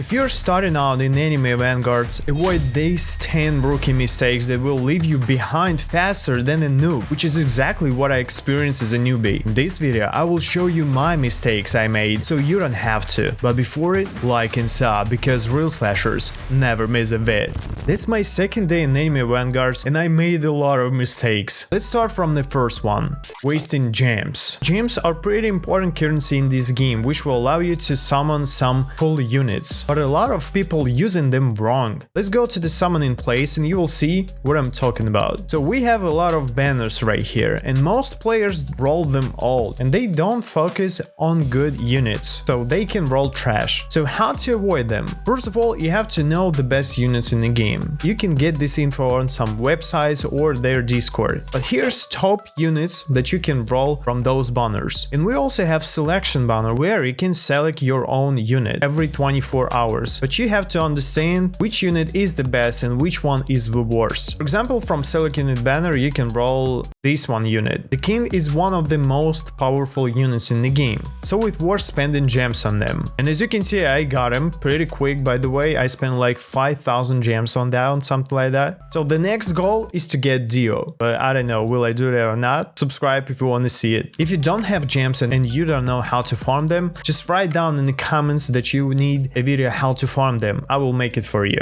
If you're starting out in Anime Vanguards, avoid these 10 rookie mistakes that will leave you behind faster than a noob, which is exactly what I experienced as a newbie. In this video, I will show you my mistakes I made, so you don't have to. But before it, like and sub, because real Slasherz never miss a vid. That's my second day in Anime Vanguards, and I made a lot of mistakes. Let's start from the first one. Wasting gems. Gems are pretty important currency in this game, which will allow you to summon some cool units. But a lot of people using them wrong. Let's go to the summoning place and you will see what I'm talking about. So we have a lot of banners right here, and most players roll them all, and they don't focus on good units, so they can roll trash. So how to avoid them? First of all, you have to know the best units in the game. You can get this info on some websites or their Discord. But here's top units that you can roll from those banners. And we also have selection banner where you can select your own unit every 24 hours. But you have to understand which unit is the best and which one is the worst. For example, from select unit banner you can roll this one unit. The king is one of the most powerful units in the game, so it's worth spending gems on them. And as you can see, I got him pretty quick. By the way, I spent like 5,000 gems on that, something like that. So the next goal is to get Dio, but I don't know, will I do that or not? Subscribe if you want to see it. If you don't have gems and you don't know how to farm them, just write down in the comments that you need a video how to farm them. I will make it for you.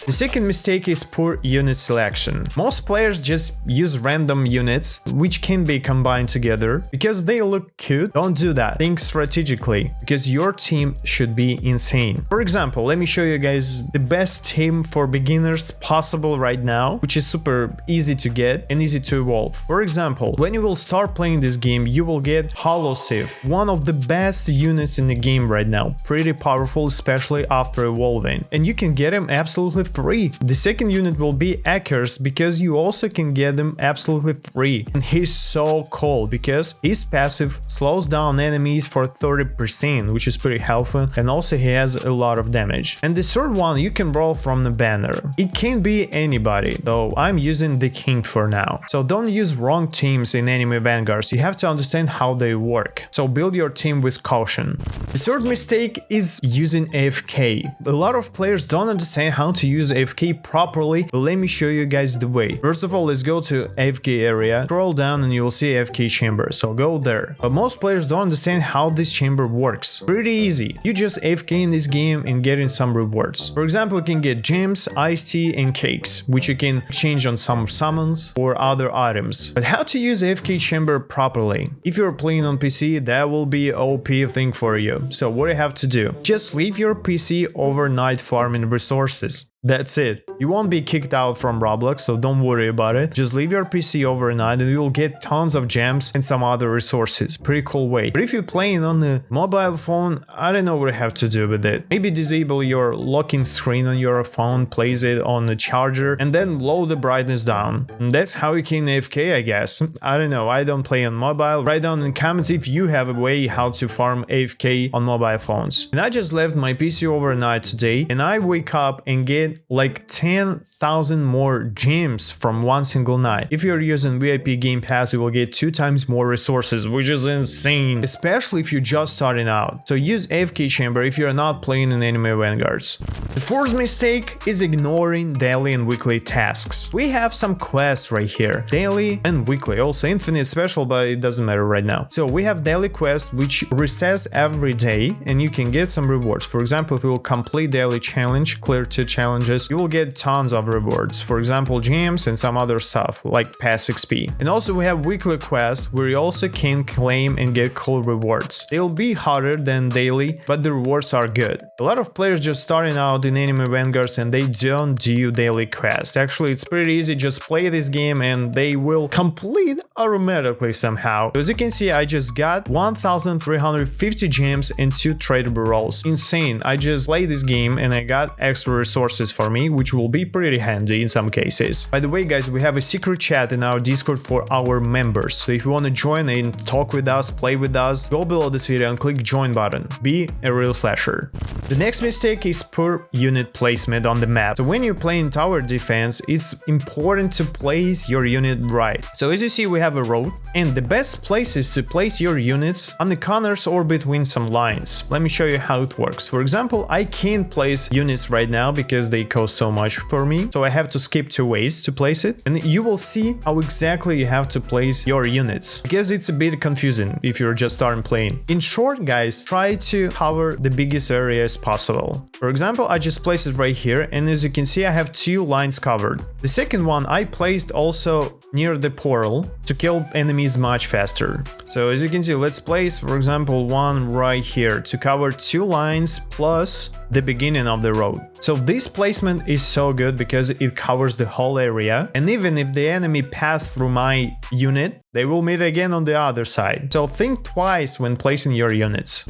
The second mistake is poor unit selection. Most players just use random units which can be combined together because they look cute. Don't do that. Think strategically, because your team should be insane. For example, let me show you guys the best team for beginners possible right now, which is super easy to get and easy to evolve. For example, when you will start playing this game, you will get Hollow Sif, one of the best units in the game right now. Pretty powerful, especially after evolving, and you can get him absolutely free. The second unit will be Slasherz, because you also can get them absolutely free, and he's so cool because his passive slows down enemies for 30%, which is pretty helpful, and also he has a lot of damage. And the third one you can roll from the banner. It can be anybody, though I'm using the king for now. So don't use wrong teams in Anime Vanguards. You have to understand how they work, so build your team with caution. The third mistake is using AFK. A lot of players don't understand how to use AFK properly, but let me show you guys the way. First of all, let's go to AFK area, scroll down and you will see AFK chamber, so go there. But most players don't understand how this chamber works. Pretty easy. You just AFK in this game and getting some rewards. For example, you can get gems, iced tea and cakes, which you can exchange on some summons or other items. But how to use AFK chamber properly? If you're playing on PC, that will be an OP thing for you. So what you have to do? Just leave your PC overnight farming resources. That's it. You won't be kicked out from Roblox, so don't worry about it. Just leave your PC overnight and you will get tons of gems and some other resources. Pretty cool way. But if you're playing on the mobile phone, I don't know what you have to do with it. Maybe disable your locking screen on your phone, place it on the charger, and then lower the brightness down. And that's how you can AFK, I guess. I don't know. I don't play on mobile. Write down in the comments if you have a way how to farm AFK on mobile phones. And I just left my PC overnight today, and I wake up and get like 10,000 more gems from one single night. If you're using VIP Game Pass, you will get 2 times more resources, which is insane, especially if you're just starting out. So use AFK chamber if you're not playing in Anime Vanguards. The fourth mistake is ignoring daily and weekly tasks. We have some quests right here, daily and weekly, also infinite special, but it doesn't matter right now. So we have daily quest which resets every day and you can get some rewards. For example, if you will complete daily challenge, clear 2 challenges, you will get tons of rewards. For example, gems and some other stuff like pass XP. And also we have weekly quests where you also can claim and get cool rewards. They'll be harder than daily, but the rewards are good. A lot of players just starting out in Anime Vanguards and they don't do daily quests. Actually, it's pretty easy. Just play this game and they will complete automatically somehow. As you can see, I just got 1,350 gems and 2 tradable rolls. Insane. I just played this game and I got extra resources for me, which will be pretty handy in some cases. By the way, guys, we have a secret chat in our Discord for our members. So if you want to join and talk with us, play with us, go below this video and click join button. Be a real slasher. The next mistake is poor unit placement on the map. So when you're playing tower defense, it's important to place your unit right. So as you see, we have a road, and the best place is to place your units on the corners or between some lines. Let me show you how it works. For example, I can't place units right now because they cost so much for me, so I have to skip 2 ways to place it, and you will see how exactly you have to place your units, because it's a bit confusing if you're just starting playing. In short, guys, try to cover the biggest area as possible. For example, I just placed it right here, and as you can see, I have 2 lines covered. The second one I placed also near the portal to kill enemies much faster. So as you can see, let's place, for example, one right here to cover 2 lines plus the beginning of the road. So this placement is so good because it covers the whole area, and even if the enemy pass through my unit, they will meet again on the other side. So think twice when placing your units.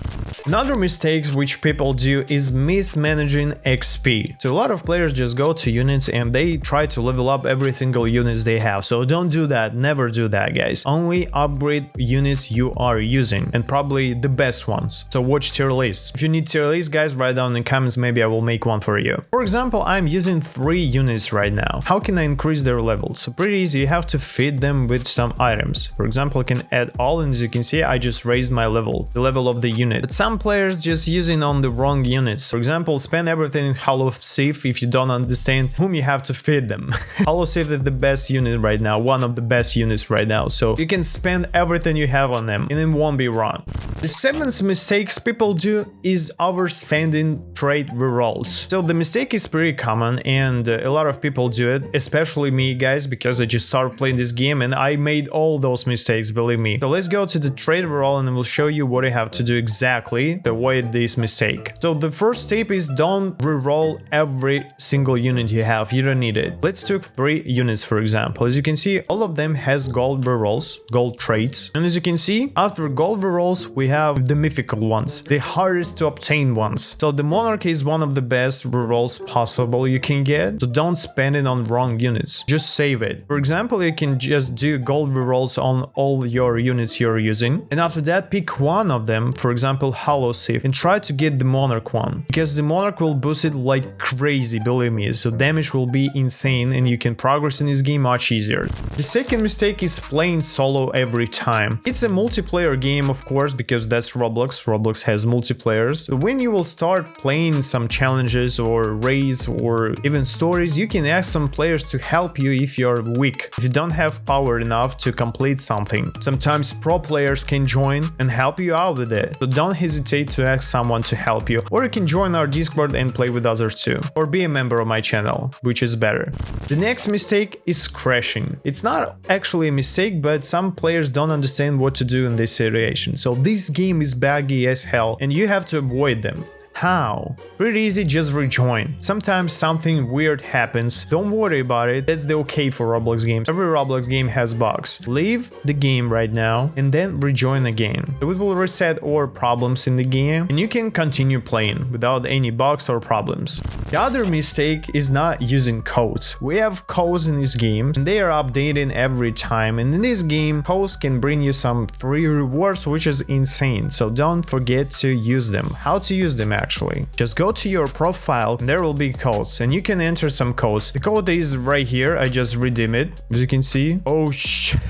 Another mistake which people do is mismanaging XP. So a lot of players just go to units and they try to level up every single units they have. So don't do that, never do that, guys. Only upgrade units you are using, and probably the best ones. So watch tier lists. If you need tier lists, guys, write down in the comments, maybe I will make one for you. For example, I'm using 3 units right now. How can I increase their levels? So pretty easy, you have to feed them with some items. For example, I can add all, and as you can see, I just raised my level, the level of the unit. But some players just using on the wrong units. For example, spend everything in Hollow Thief if you don't understand whom you have to feed them. Hollow Thief is the best unit right now, one of the best units right now. So you can spend everything you have on them and it won't be wrong. The 7th mistakes people do is overspending trade rerolls. So the mistake is pretty common, and a lot of people do it, especially me, guys, because I just started playing this game and I made all those mistakes, believe me. So let's go to the trade reroll and I will show you what you have to do exactly to avoid this mistake. So the first tip is don't reroll every single unit you have, you don't need it. Let's take 3 units for example. As you can see, all of them has gold rerolls, gold traits, and as you can see, after gold rerolls we have the mythical ones, the hardest to obtain ones. So the monarch is one of the best rerolls possible you can get, so don't spend it on wrong units, just save it. For example, you can just do gold rerolls on all your units you're using, and after that pick one of them, for example Hollow Thief, and try to get the monarch one, because the monarch will boost it like crazy, believe me, so damage will be insane and you can progress in this game much easier. The second mistake is playing solo every time. It's a multiplayer game, of course, because that's Roblox. Roblox has multiplayers. When you will start playing some challenges or raids or even stories, you can ask some players to help you if you're weak, if you don't have power enough to complete something. Sometimes pro players can join and help you out with it, so don't hesitate to ask someone to help you, or you can join our Discord and play with others too, or be a member of my channel, which is better. The next mistake is crashing. It's not actually a mistake, but some players don't understand what to do in this situation. So this game is buggy as hell and you have to avoid them. How? Pretty easy, just rejoin. Sometimes something weird happens, don't worry about it, that's the okay for Roblox games. Every Roblox game has bugs. Leave the game right now and then rejoin again. So it will reset all problems in the game and you can continue playing without any bugs or problems. The other mistake is not using codes. We have codes in this game and they are updating every time, and in this game codes can bring you some free rewards, which is insane, so don't forget to use them. How to use them actually? Just go to your profile and there will be codes and you can enter some codes. The code is right here, I just redeem it, as you can see. Oh shit.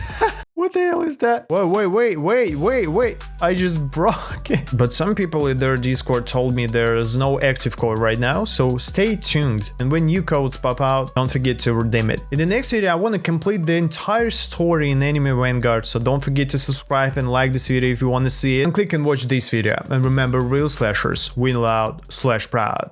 What the hell is that? Wait, I just broke it. But some people in their Discord told me there is no active code right now, so stay tuned. And when new codes pop out, don't forget to redeem it. In the next video, I want to complete the entire story in Anime Vanguards, so don't forget to subscribe and like this video if you want to see it. And click and watch this video. And remember, real slashers win loud, slash proud.